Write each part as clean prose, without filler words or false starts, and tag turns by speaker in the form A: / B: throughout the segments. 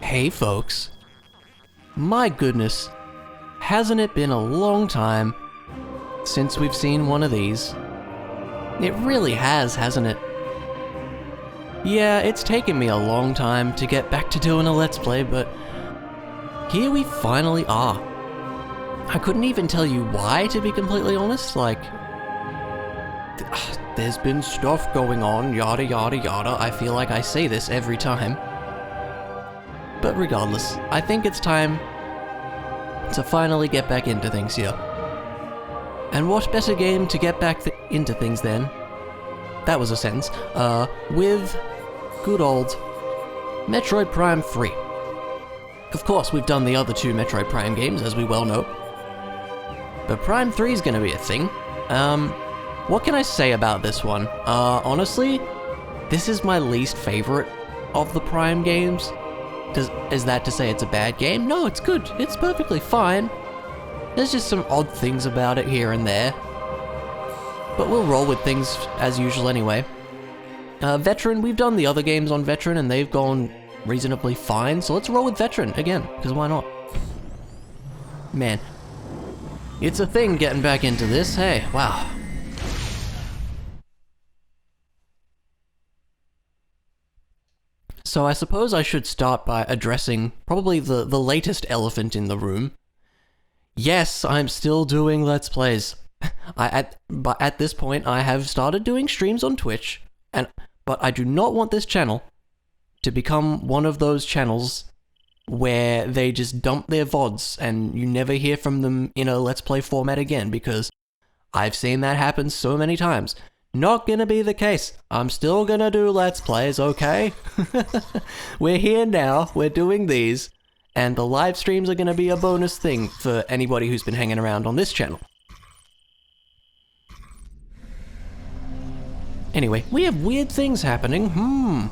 A: Hey folks, my goodness, hasn't it been a long time since we've seen one of these? It really has, hasn't it? Yeah, it's taken me a long time to get back to doing a Let's Play, but here we finally are. I couldn't even tell you why, to be completely honest, like, there's been stuff going on, yada yada yada. I feel like I say this every time. But regardless, I think it's time to finally get back into things here. And what better game to get back into things then? That was a sentence. With good old Metroid Prime 3. Of course, we've done the other two Metroid Prime games, as we well know. But Prime 3 is gonna be a thing. What can I say about this one? Honestly, this is my least favorite of the Prime games. Is that to say it's a bad game? No, it's good. It's perfectly fine. There's just some odd things about it here and there. But we'll roll with things as usual anyway. Veteran, we've done the other games on Veteran and they've gone reasonably fine, so let's roll with Veteran again, because why not? Man, it's a thing getting back into this. Hey, wow. So I suppose I should start by addressing probably the latest elephant in the room. Yes, I'm still doing Let's Plays. But at this point, I have started doing streams on Twitch, but I do not want this channel to become one of those channels where they just dump their VODs and you never hear from them in a Let's Play format again, because I've seen that happen so many times. Not gonna be the case. I'm still gonna do Let's Plays, okay? We're here now, we're doing these, and the live streams are gonna be a bonus thing for anybody who's been hanging around on this channel. Anyway, we have weird things happening,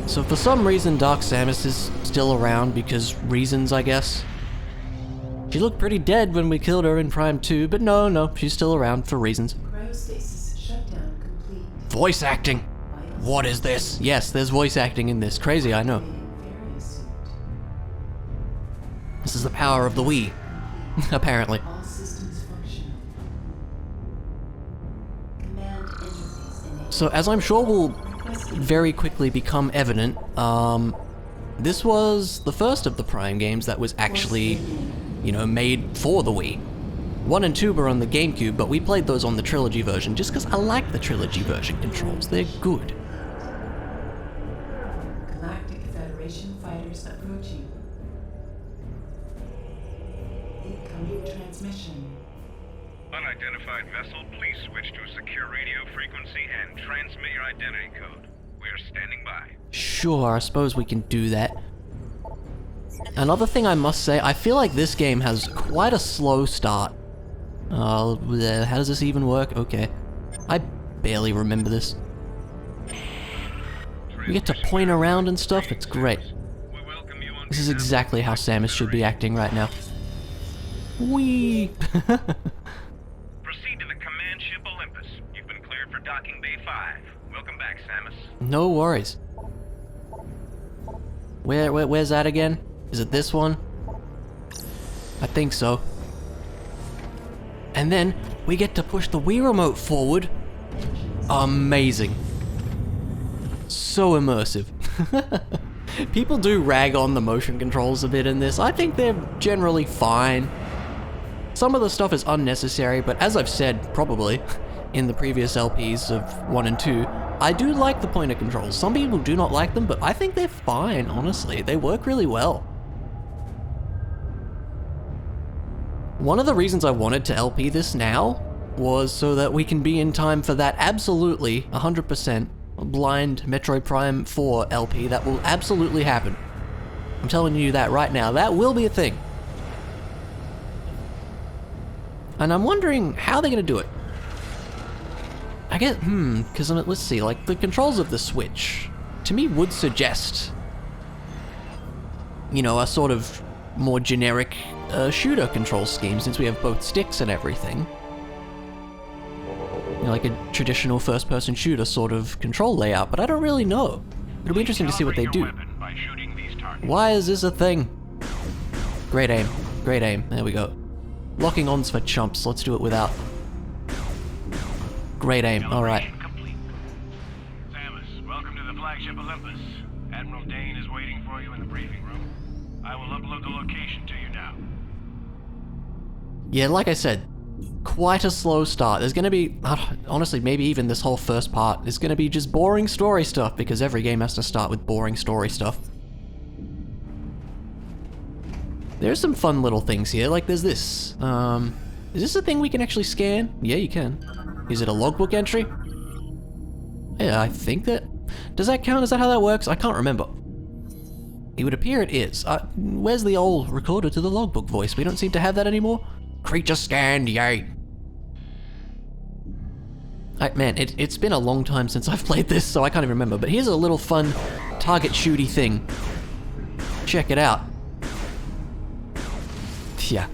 A: So for some reason Dark Samus is still around, because reasons, I guess. She looked pretty dead when we killed her in Prime 2, but no, she's still around for reasons.
B: Cryostasis shutdown complete.
A: Voice acting! What is this? Yes, there's voice acting in this. Crazy, I know. This is the power of the Wii. Apparently.
B: All systems functional. Command interface enabled.
A: So as I'm sure will very quickly become evident, this was the first of the Prime games that was actually, you know, made for the Wii. 1 and 2 were on the GameCube, but we played those on the Trilogy version just because I like the Trilogy version controls. They're good.
B: Galactic Federation fighters approaching. Incoming transmission.
C: Unidentified vessel, please switch to a secure radio frequency and transmit your identity code. We are standing by.
A: Sure, I suppose we can do that. Another thing I must say, I feel like this game has quite a slow start. How does this even work? Okay. I barely remember this. We get to point around and stuff, it's great. This is exactly how Samus should be acting right now. Whee!
C: Proceed to the command ship Olympus. You've been cleared for docking bay 5. Welcome back, Samus.
A: No worries. Where's that again? Is it this one? I think so. And then we get to push the Wii remote forward. Amazing. So immersive. People do rag on the motion controls a bit in this. I think they're generally fine. Some of the stuff is unnecessary, but as I've said, probably, in the previous LPs of 1 and 2, I do like the pointer controls. Some people do not like them, but I think they're fine, honestly. They work really well. One of the reasons I wanted to LP this now was so that we can be in time for that absolutely 100% blind Metroid Prime 4 LP that will absolutely happen. I'm telling you that right now. That will be a thing. And I'm wondering how they're going to do it. I get, because let's see, like the controls of the Switch to me would suggest, you know, a sort of more generic shooter control scheme, since we have both sticks and everything. You know, like a traditional first-person shooter sort of control layout, but I don't really know. It'll be interesting to see what they do. Why is this a thing? Great aim. Great aim. There we go. Locking on's for chumps. Let's do it without. Great aim. Alright.
D: Samus, welcome to the flagship Olympus. Admiral Dane is waiting for you in the briefing room. I will upload the location to you now.
A: Yeah, like I said, quite a slow start. There's gonna be, honestly, maybe even this whole first part is gonna be just boring story stuff, because every game has to start with boring story stuff. There's some fun little things here, like there's this. Is this a thing we can actually scan? Yeah, you can. Is it a logbook entry? Yeah, I think that... Does that count? Is that how that works? I can't remember. It would appear it is. Where's the old recorder to the logbook voice? We don't seem to have that anymore. Creature scanned, yay. Man, it's been a long time since I've played this, so I can't even remember. But here's a little fun target shooty thing. Check it out. Yeah.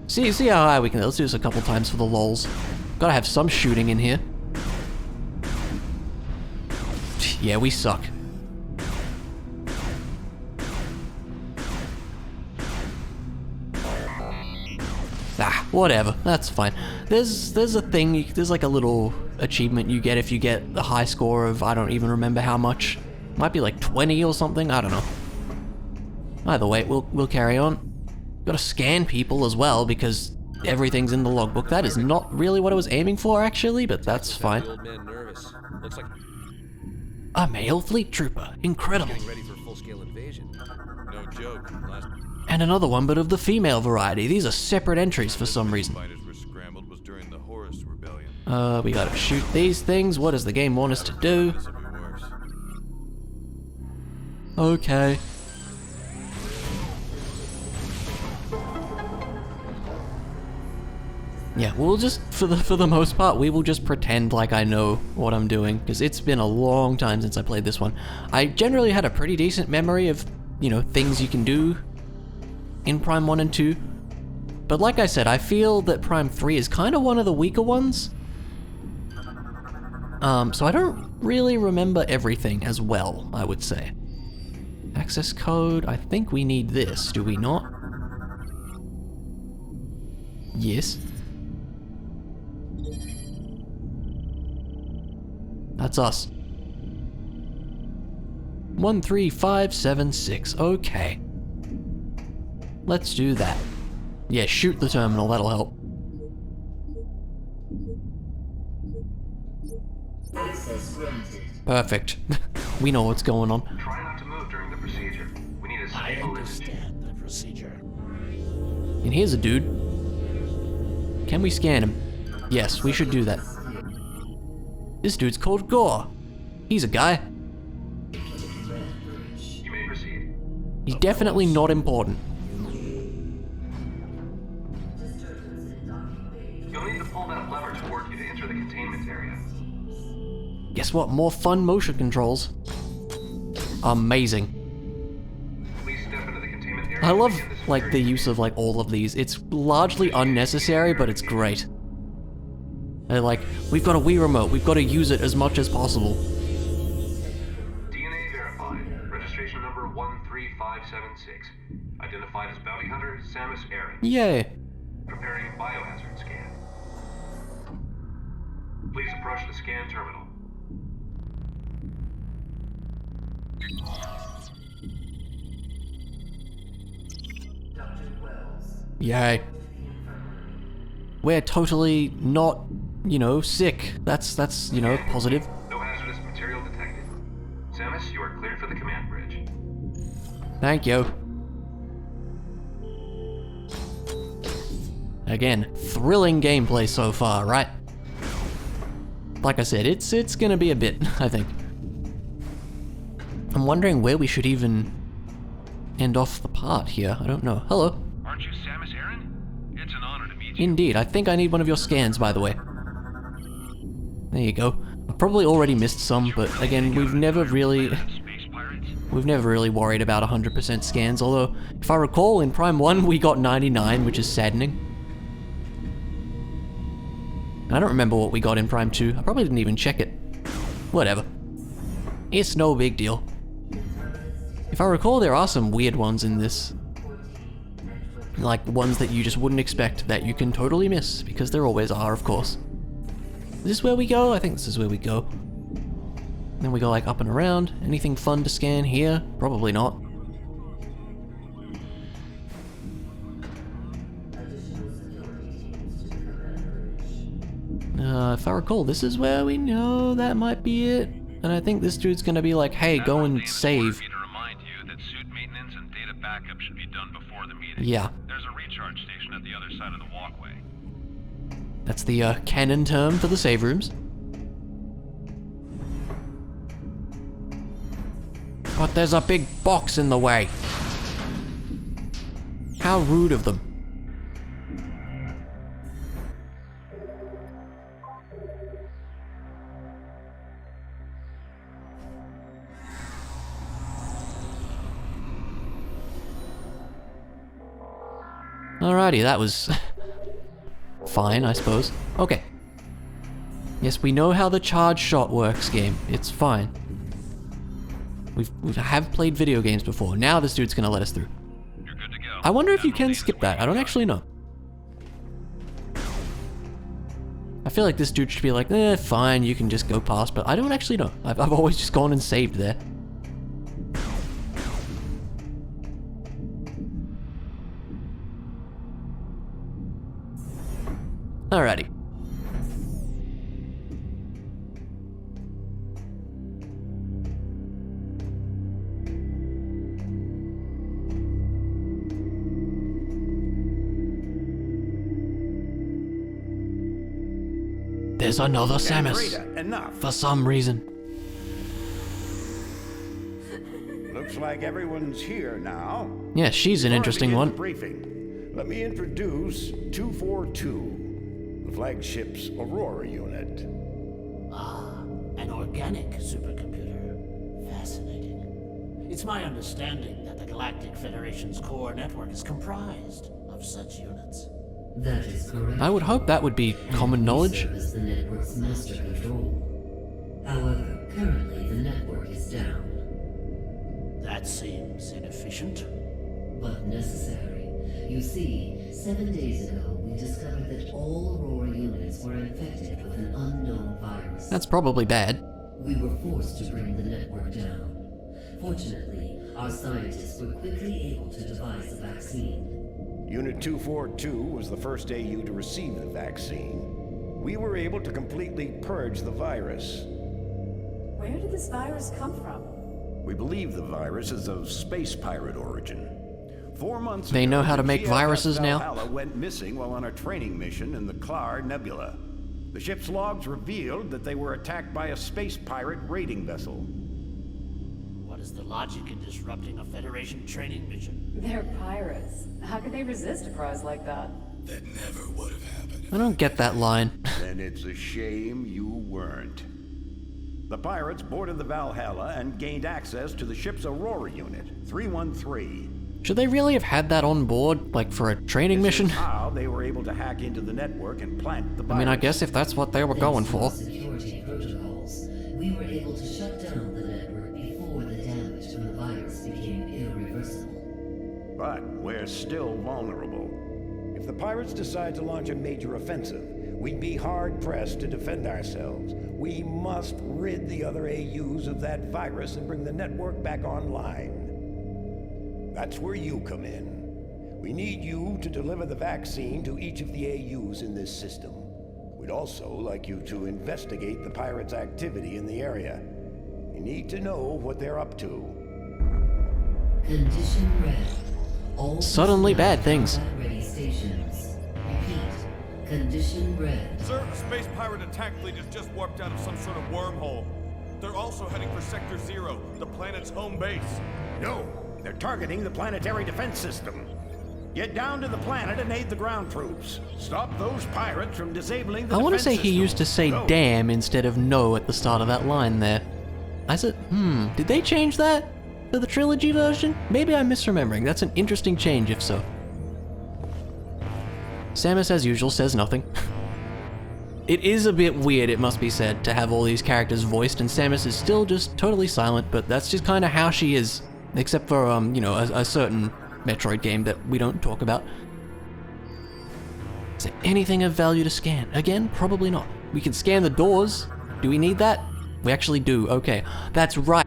A: See how high we can. Let's do this a couple times for the lols. Gotta have some shooting in here. Yeah, we suck. Ah, whatever. That's fine. There's a thing. There's like a little achievement you get if you get the high score of, I don't even remember how much. Might be like 20 or something. I don't know. Either way, we'll carry on. Gotta scan people as well, because everything's in the logbook. That is not really what I was aiming for, actually, but that's fine. A male fleet trooper. Incredible.
E: No joke.
A: And another one, but of the female variety. These are separate entries for some reason. We gotta shoot these things. What does the game want us to do? Okay. Yeah, we'll just, for the most part, we will just pretend like I know what I'm doing, because it's been a long time since I played this one. I generally had a pretty decent memory of, you know, things you can do in Prime 1 and 2. But like I said, I feel that Prime 3 is kind of one of the weaker ones. So I don't really remember everything as well, I would say. Access code, I think we need this, do we not? Yes. That's us. 13576, okay. Let's do that. Yeah, shoot the terminal, that'll help. Perfect. We know what's going on.
D: Try not to move during the procedure. We need a stable...
F: I understand the procedure.
A: And here's a dude. Can we scan him? Yes, we should do that. This dude's called Gore. He's a guy.
D: You may proceed.
A: He's definitely not important.
D: You'll need to pull that lever to work you to enter the containment area.
A: Guess what? More fun motion controls. Amazing.
D: Please step into the containment area.
A: I love,
D: and begin the
A: like, the
D: security.
A: use of, like, all of these. It's largely unnecessary, but it's great. They're like, we've got a Wii remote, we've got to use it as much as possible.
D: DNA verified. Registration number 13576. Identified as bounty hunter Samus Aran.
A: Yay.
D: Preparing biohazard scan. Please approach the scan terminal.
A: Yay. We're totally not, you know, sick. That's, you know, positive.
D: No hazardous material detected. Samus, you are cleared for the command bridge.
A: Thank you. Again, thrilling gameplay so far, right? Like I said, it's gonna be a bit, I think. I'm wondering where we should even end off the part here. I don't know. Hello.
C: Aren't you Samus Aran? It's an honor to meet you.
A: Indeed, I think I need one of your scans, by the way. There you go. I've probably already missed some, but again, we've never really worried about 100% scans, although, if I recall, in Prime 1 we got 99, which is saddening. I don't remember what we got in Prime 2, I probably didn't even check it. Whatever. It's no big deal. If I recall, there are some weird ones in this. Like, ones that you just wouldn't expect, that you can totally miss, because there always are, of course. Is this where we go? I think this is where we go. Then we go like up and around. Anything fun to scan here? Probably not. If I recall, this is where we know that might be it. And I think this dude's gonna be like, hey, go and save.
D: Should be done before the meeting.
A: Yeah.
D: There's a recharge station at the other side of the walkway.
A: That's the canon term for the save rooms. But there's a big box in the way. How rude of them. Alrighty, that was fine, I suppose. Okay. Yes, we know how the charge shot works, game. It's fine. We have played video games before. Now this dude's gonna let us through.
D: You're good to go.
A: I wonder if you can skip that. I don't actually know. I feel like this dude should be like, fine, you can just go past, but I don't actually know. I've always just gone and saved there. Alrighty. There's another Samus.
E: Enough.
A: For some reason.
E: Looks like everyone's here now.
A: Yeah, she's an interesting
E: Before I
A: one.
E: begin the briefing, let me introduce 242, the flagship's Aurora unit.
F: Ah, an organic supercomputer. Fascinating. It's my understanding that the Galactic Federation's core network is comprised of such units.
G: That is correct.
A: I would hope that would be common knowledge.
G: We serve as the network's master control. However, currently the network is down,
F: That seems inefficient.
G: but necessary. You see, 7 days ago we discovered that all Aurora units were infected with an unknown virus.
A: That's probably bad.
G: We were forced to bring the network down. Fortunately, our scientists were quickly able to devise a vaccine.
E: Unit 242 was the first AU to receive the vaccine. We were able to completely purge the virus.
B: Where did this virus come from?
E: We believe the virus is of space pirate origin. 4 months ago,
A: They know how to
E: the
A: make
E: G.F.S.
A: viruses now?
E: Valhalla went missing while on a training mission in the Clar Nebula. The ship's logs revealed that they were attacked by a space pirate raiding vessel.
F: What is the logic in disrupting a Federation training mission?
B: They're pirates. How could they resist a prize like that?
F: That never would have happened.
A: I don't get that line.
E: Then it's a shame you weren't. The pirates boarded the Valhalla and gained access to the ship's Aurora unit, 313.
A: Should they really have had that on board, like for a training
E: This
A: mission?
E: is how they were able to hack into the network and plant the virus.
A: I mean, I guess if that's what they were going for.
G: Thanks to the security protocols, we were able to shut down the network before the damage from the virus became irreversible.
E: But we're still vulnerable. If the pirates decide to launch a major offensive, we'd be hard-pressed to defend ourselves. We must rid the other AUs of that virus and bring the network back online. That's where you come in. We need you to deliver the vaccine to each of the AUs in this system. We'd also like you to investigate the pirates' activity in the area. We need to know what they're up to.
G: Condition red. All
A: Suddenly bad things.
G: Ready stations. Repeat. Condition red.
H: Sir, a space pirate attack fleet has just warped out of some sort of wormhole. They're also heading for Sector 0, the planet's home base.
E: No, they're targeting the planetary defense system. Get down to the planet and aid the ground troops. Stop those pirates from disabling the
A: I want to
E: defense
A: say he
E: system.
A: used to say
E: Go.
A: damn instead of no at the start of that line there. I said, did they change that for the Trilogy version? Maybe I'm misremembering. That's an interesting change if so. Samus, as usual, says nothing. It is a bit weird, it must be said, to have all these characters voiced and Samus is still just totally silent, but that's just kind of how she is. Except for, you know, a certain Metroid game that we don't talk about. Is there anything of value to scan? Again, probably not. We can scan the doors. Do we need that? We actually do, okay. That's right.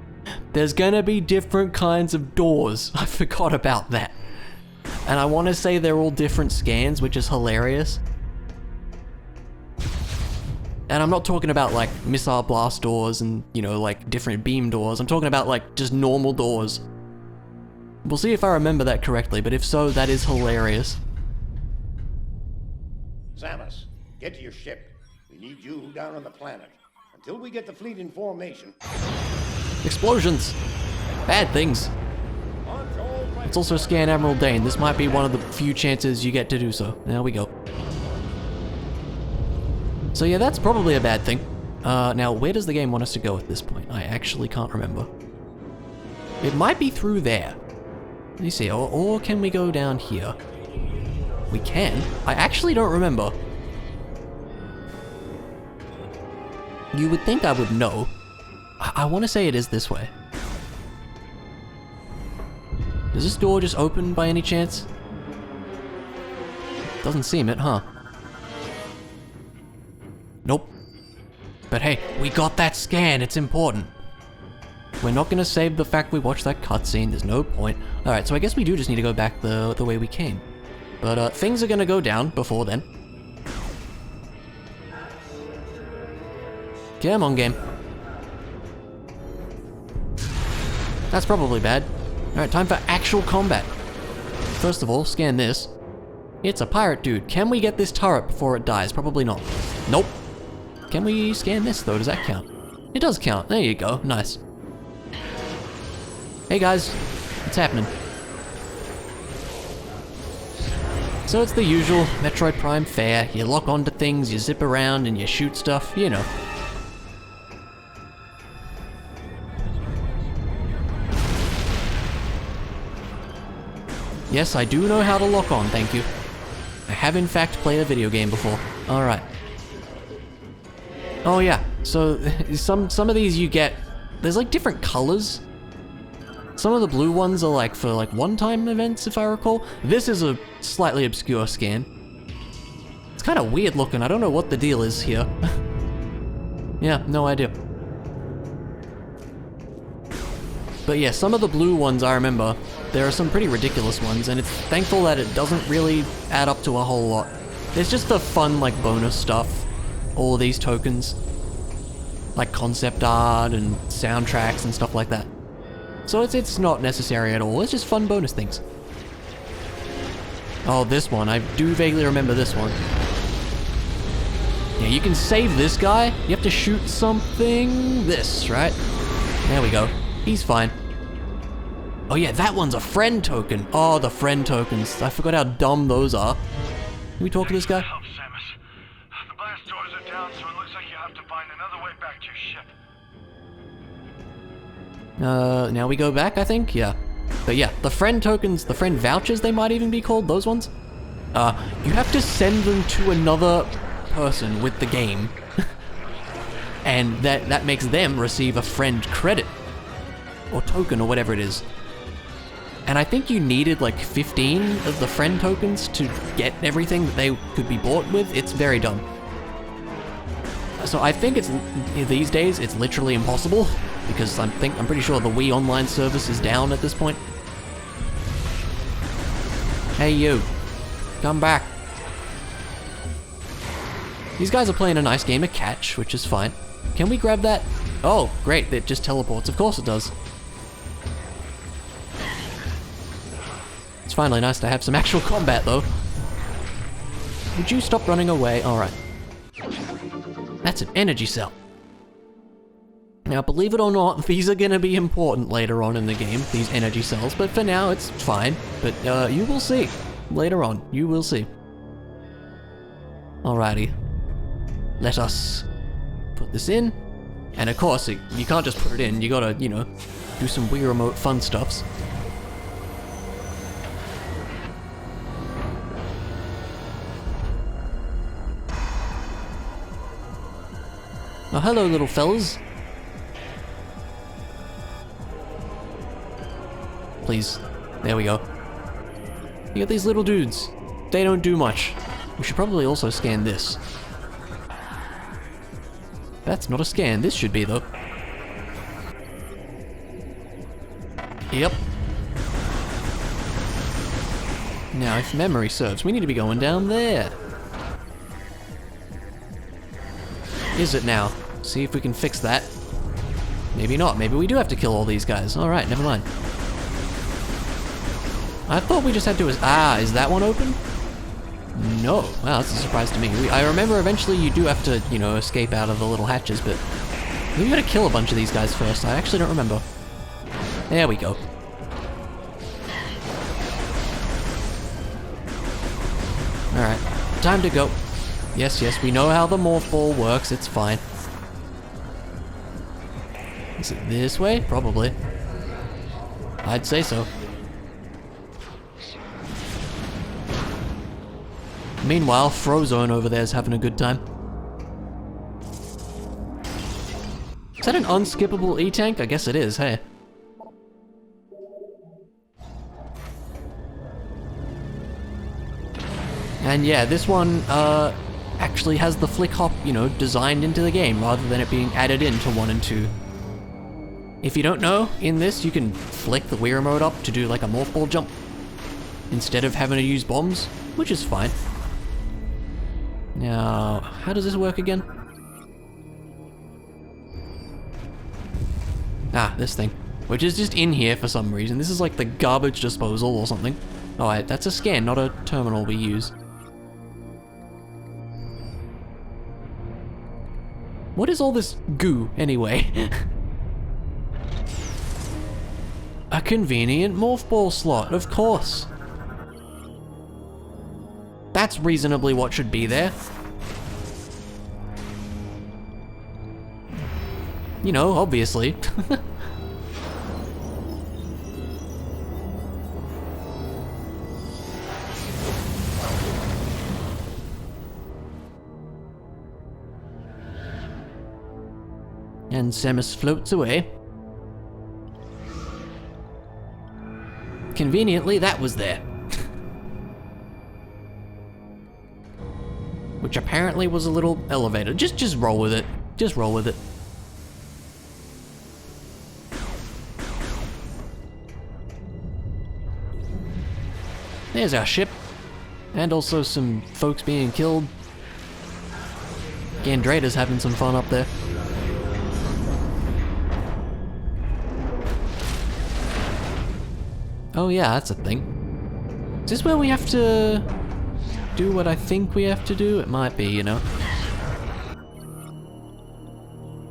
A: There's gonna be different kinds of doors. I forgot about that. And I want to say they're all different scans, which is hilarious. And I'm not talking about like missile blast doors and, you know, like different beam doors. I'm talking about like just normal doors. We'll see if I remember that correctly, but if so, that is hilarious.
E: Samus, get to your ship. We need you down on the planet. Until we get the fleet in formation.
A: Explosions. Bad things. Let's also scan Admiral Dane. This might be one of the few chances you get to do so. There we go. So yeah, that's probably a bad thing. Now, where does the game want us to go at this point? I actually can't remember. It might be through there. Let me see, or can we go down here? We can. I actually don't remember. You would think I would know. I want to say it is this way. Does this door just open by any chance? Doesn't seem it, huh? Nope. But hey, we got that scan, it's important. We're not gonna save the fact we watched that cutscene, there's no point. Alright, so I guess we do just need to go back the way we came. But things are gonna go down before then. Come on, game. That's probably bad. Alright, time for actual combat. First of all, scan this. It's a pirate dude. Can we get this turret before it dies? Probably not. Nope. Can we scan this though? Does that count? It does count. There you go. Nice. Hey guys, what's happening? So it's the usual Metroid Prime fare. You lock onto things, you zip around, and you shoot stuff, you know. Yes, I do know how to lock on, thank you. I have in fact played a video game before. Alright. Oh yeah, so some of these you get, there's like different colors. Some of the blue ones are like for like one-time events, if I recall. This is a slightly obscure scan. It's kind of weird looking, I don't know what the deal is here. Yeah, no idea. But yeah, some of the blue ones I remember. There are some pretty ridiculous ones, and it's thankful that it doesn't really add up to a whole lot. It's just the fun, like, bonus stuff. All these tokens. Like concept art and soundtracks and stuff like that. So it's not necessary at all, it's just fun bonus things. Oh, this one, I do vaguely remember this one. Yeah, you can save this guy. You have to shoot something, this, right? There we go. He's fine. Oh yeah, that one's a friend token. Oh, the friend tokens. I forgot how dumb those are. Can we talk to this guy?
D: Help, Samus. The blast doors are down, so it looks like you have to find another way back to your ship.
A: Now we go back, I think? Yeah. But yeah, the friend tokens, the friend vouchers they might even be called, those ones. You have to send them to another person with the game. And that makes them receive a friend credit. Or token, or whatever it is. And I think you needed like 15 of the friend tokens to get everything that they could be bought with. It's very dumb. So I think it's, these days, it's literally impossible. Because I'm pretty sure the Wii Online service is down at this point. Hey you, come back. These guys are playing a nice game of catch, which is fine. Can we grab that? Oh, great, it just teleports. Of course it does. It's finally nice to have some actual combat, though. Would you stop running away? Alright. That's an energy cell. Now, believe it or not, these are gonna be important later on in the game, these energy cells, but for now, it's fine. But, you will see. later on. You will see. Alrighty. Let us put this in. And of course, you can't just put it in. You gotta, you know, do some Wii Remote fun stuffs. Oh, hello, little fellas. Please. There we go. You got these little dudes. They don't do much. We should probably also scan this. That's not a scan. This should be, though. Yep. Now, if memory serves, we need to be going down there. Is it now? See if we can fix that. Maybe not. Maybe we do have to kill all these guys. Alright, never mind. I thought we just had to... Ah, is that one open? No. Wow, that's a surprise to me. I remember eventually you do have to, you know, escape out of the little hatches, but... we gotta kill a bunch of these guys first. I actually don't remember. There we go. Alright. Time to go. Yes, yes, we know how the morph ball works. It's fine. Is it this way? Probably. I'd say so. Meanwhile, Frozone over there is having a good time. Is that an unskippable E-tank? I guess it is, hey. And yeah, this one actually has the flick hop, you know, designed into the game rather than it being added into 1 and 2. If you don't know, in this you can flick the Wii Remote up to do like a morph ball jump instead of having to use bombs, which is fine. Now, how does this work again? Ah, this thing. Which is just in here for some reason. This is like the garbage disposal or something. Oh, wait, that's a scan, not a terminal we use. What is all this goo, anyway? A convenient morph ball slot, of course. That's reasonably what should be there. You know, obviously. And Samus floats away. Conveniently, that was there. Which apparently was a little elevator. Just roll with it. Just roll with it. There's our ship. And also some folks being killed. Gandrata's having some fun up there. Oh yeah, that's a thing. Is this where we have to do what I think we have to do? It might be, you know.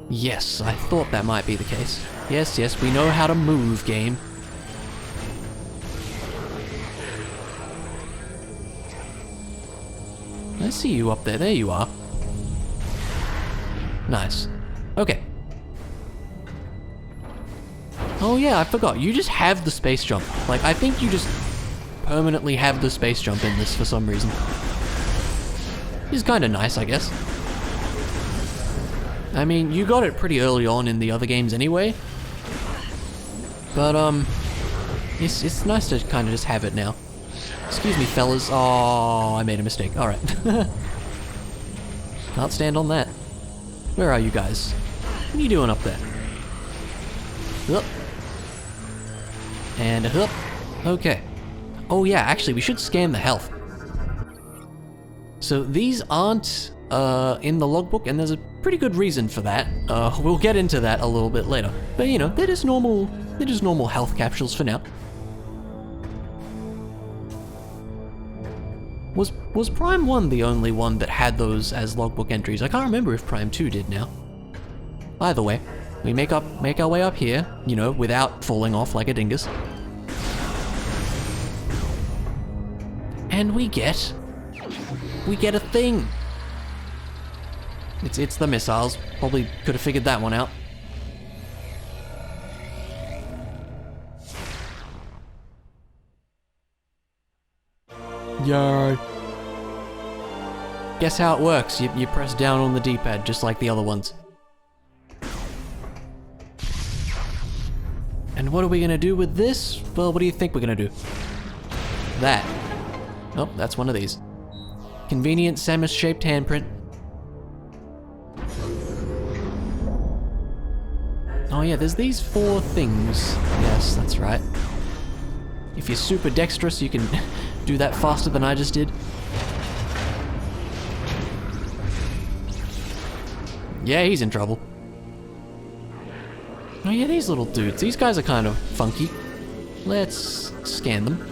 A: Yes, I thought that might be the case. Yes, yes, we know how to move, game. I see you up there. There you are. Nice. Okay. Oh yeah, I forgot. You just have the space jump. Like, I think you just permanently have the space jump in this for some reason. It's kind of nice, I guess. I mean, you got it pretty early on in the other games anyway. But, it's nice to kind of just have it now. Excuse me, fellas. Oh, I made a mistake. Alright. Can't stand on that. Where are you guys? What are you doing up there? Up. And up. Okay. Oh yeah, actually, we should scan the health. So these aren't in the logbook, and there's a pretty good reason for that. We'll get into that a little bit later. But you know, they're just normal health capsules for now. Was Prime 1 the only one that had those as logbook entries? I can't remember if Prime 2 did now. Either way, we make our way up here, you know, without falling off like a dingus. And we get a thing. It's the missiles. Probably could have figured that one out. Yay. Guess how it works. You press down on the D-pad just like the other ones. And what are we gonna do with this? Well, what do you think we're gonna do? That. Oh, that's one of these. Convenient Samus-shaped handprint. Oh yeah, there's these 4 things. Yes, that's right. If you're super dexterous, you can do that faster than I just did. Yeah, he's in trouble. Oh yeah, these little dudes. These guys are kind of funky. Let's scan them.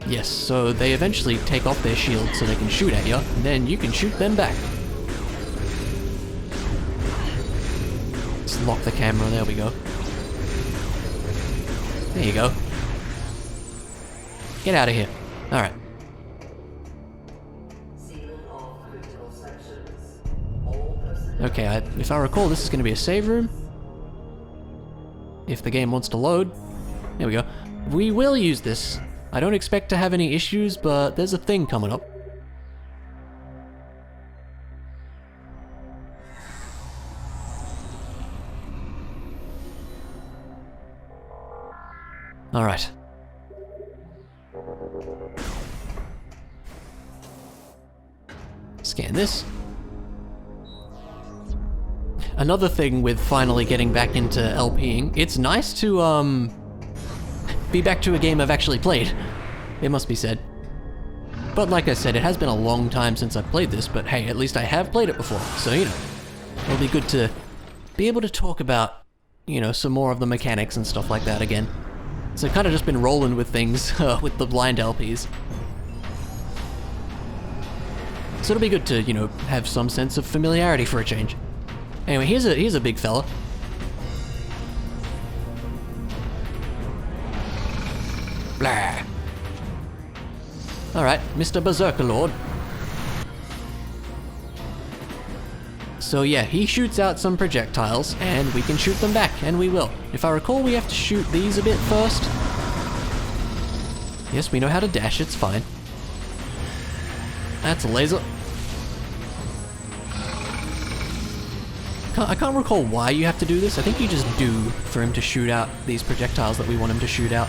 A: Yes, so they eventually take off their shield so they can shoot at you, and then you can shoot them back. Let's lock the camera, there we go. There you go. Get out of here. Alright. Okay, if I recall, this is going to be a save room. If the game wants to load. There we go. We will use this. I don't expect to have any issues, but there's a thing coming up. Alright. Scan this. Another thing with finally getting back into LPing, it's nice to, be back to a game I've actually played. It must be said. But like I said, it has been a long time since I've played this, but hey, at least I have played it before, so you know. It'll be good to be able to talk about, you know, some more of the mechanics and stuff like that again. So I've kind of just been rolling with things, with the blind LPs. So it'll be good to, you know, have some sense of familiarity for a change. Anyway, here's a big fella. Blah. Alright, Mr. Berserker Lord. So yeah, he shoots out some projectiles, and we can shoot them back, and we will. If I recall, we have to shoot these a bit first. Yes, we know how to dash, it's fine. That's a laser. I can't recall why you have to do this. I think you just do for him to shoot out these projectiles that we want him to shoot out.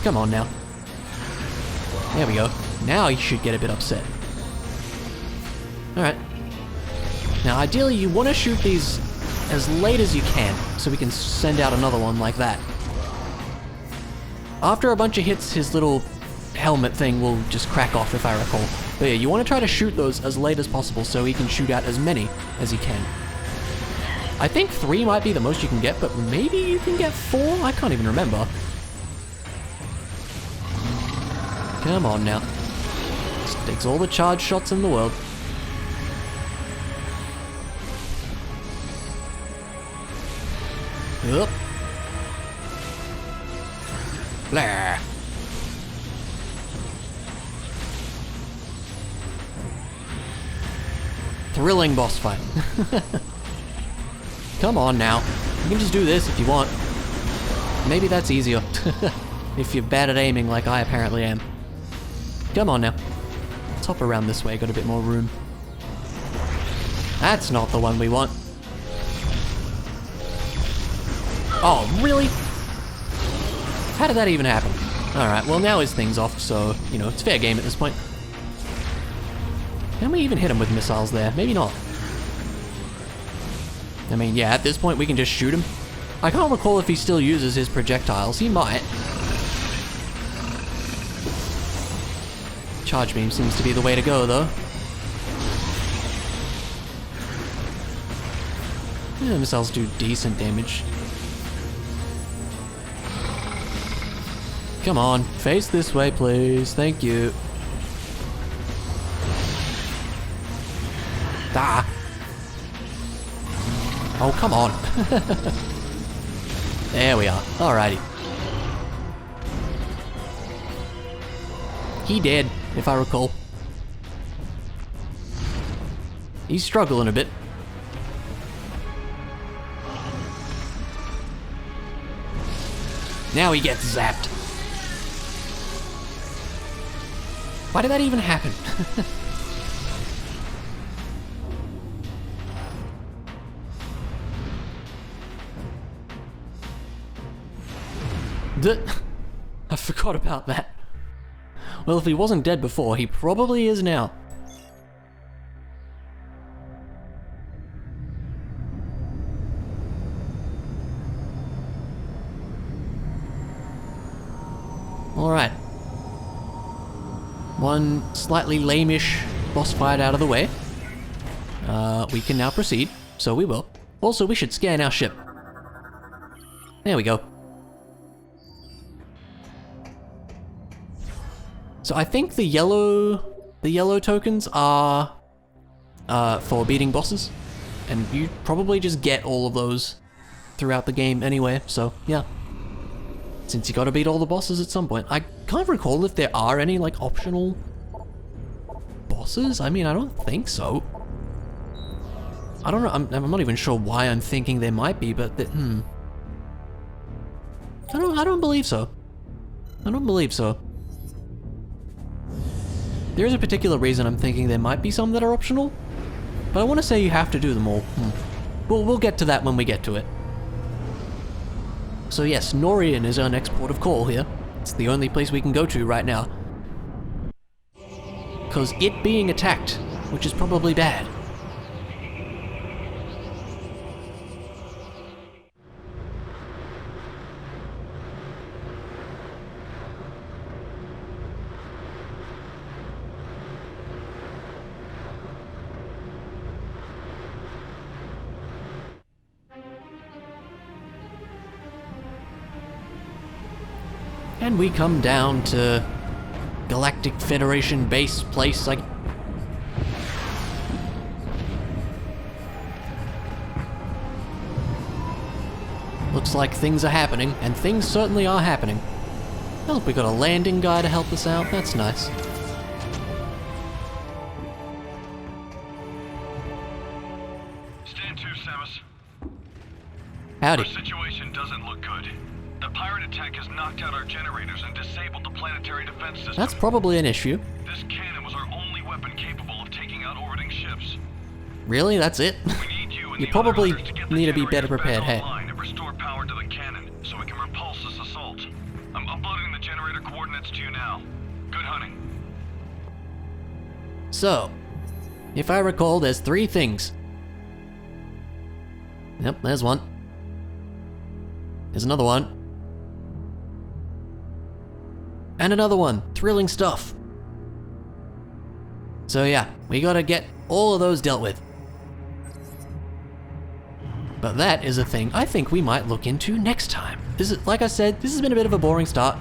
A: Come on now. There we go. Now he should get a bit upset. Alright. Now ideally you want to shoot these as late as you can, so we can send out another one like that. After a bunch of hits, his little helmet thing will just crack off, if I recall. But yeah, you want to try to shoot those as late as possible so he can shoot out as many as he can. I think 3 might be the most you can get, but maybe you can get 4? I can't even remember. Come on now. This takes all the charge shots in the world. Up. Blah. Thrilling boss fight. Come on now. You can just do this if you want. Maybe that's easier. If you're bad at aiming like I apparently am. Come on now. Let's hop around this way, got a bit more room. That's not the one we want. Oh, really? How did that even happen? Alright, well now his thing's off, so, you know, it's fair game at this point. Can we even hit him with missiles there? Maybe not. I mean, yeah, at this point we can just shoot him. I can't recall if he still uses his projectiles. He might. Charge beam seems to be the way to go, though. Yeah, missiles do decent damage. Come on, face this way, please. Thank you. Ah. Oh, come on. There we are. Alrighty. He dead, if I recall. He's struggling a bit. Now he gets zapped. Why did that even happen? I forgot about that. Well, if he wasn't dead before, he probably is now. Alright. One slightly lame-ish boss fight out of the way. We can now proceed, so we will. Also, we should scan our ship. There we go. So I think the yellow tokens are for beating bosses, and you probably just get all of those throughout the game anyway, so yeah. Since you gotta beat all the bosses at some point. I can't recall if there are any like optional bosses. I mean, I don't think so. I don't know, I'm not even sure why I'm thinking there might be, but I don't believe so. I don't believe so. There is a particular reason I'm thinking there might be some that are optional, but I want to say you have to do them all. We'll get to that when we get to it. So yes, Norian is our next port of call here. It's the only place we can go to right now. Because it being attacked, which is probably bad. And we come down to Galactic Federation base place, like... Looks like things are happening, and things certainly are happening. Oh, we got a landing guy to help us out, that's nice.
D: Stand to, Samus.
A: Howdy.
D: Our situation doesn't look good. The pirate attack has knocked out our generators and disabled the planetary defense system.
A: That's probably an issue.
D: This cannon was our only weapon capable of taking out orbiting ships.
A: Really? That's it?
D: We need you and
A: You
D: the
A: probably
D: other hunters to get the
A: need to be better
D: generators back
A: prepared, hey.
D: online and restore power to the cannon so we can repulse this assault. I'm uploading the generator coordinates to you now. Good hunting.
A: So, if I recall, there's 3 things. Yep, there's one. There's another one. And another one. Thrilling stuff. So yeah, we gotta get all of those dealt with. But that is a thing I think we might look into next time. This is, like I said, this has been a bit of a boring start.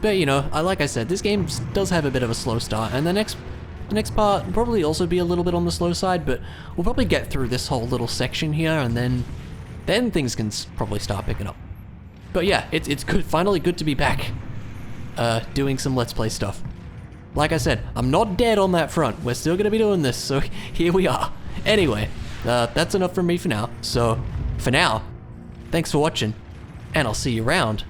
A: But you know, like I said, this game does have a bit of a slow start, and the next part will probably also be a little bit on the slow side, but we'll probably get through this whole little section here, and then things can probably start picking up. But yeah, it's good, finally good to be back, doing some Let's Play stuff. Like I said, I'm not dead on that front. We're still gonna be doing this, so here we are. Anyway, that's enough from me for now. So, for now, thanks for watching, and I'll see you around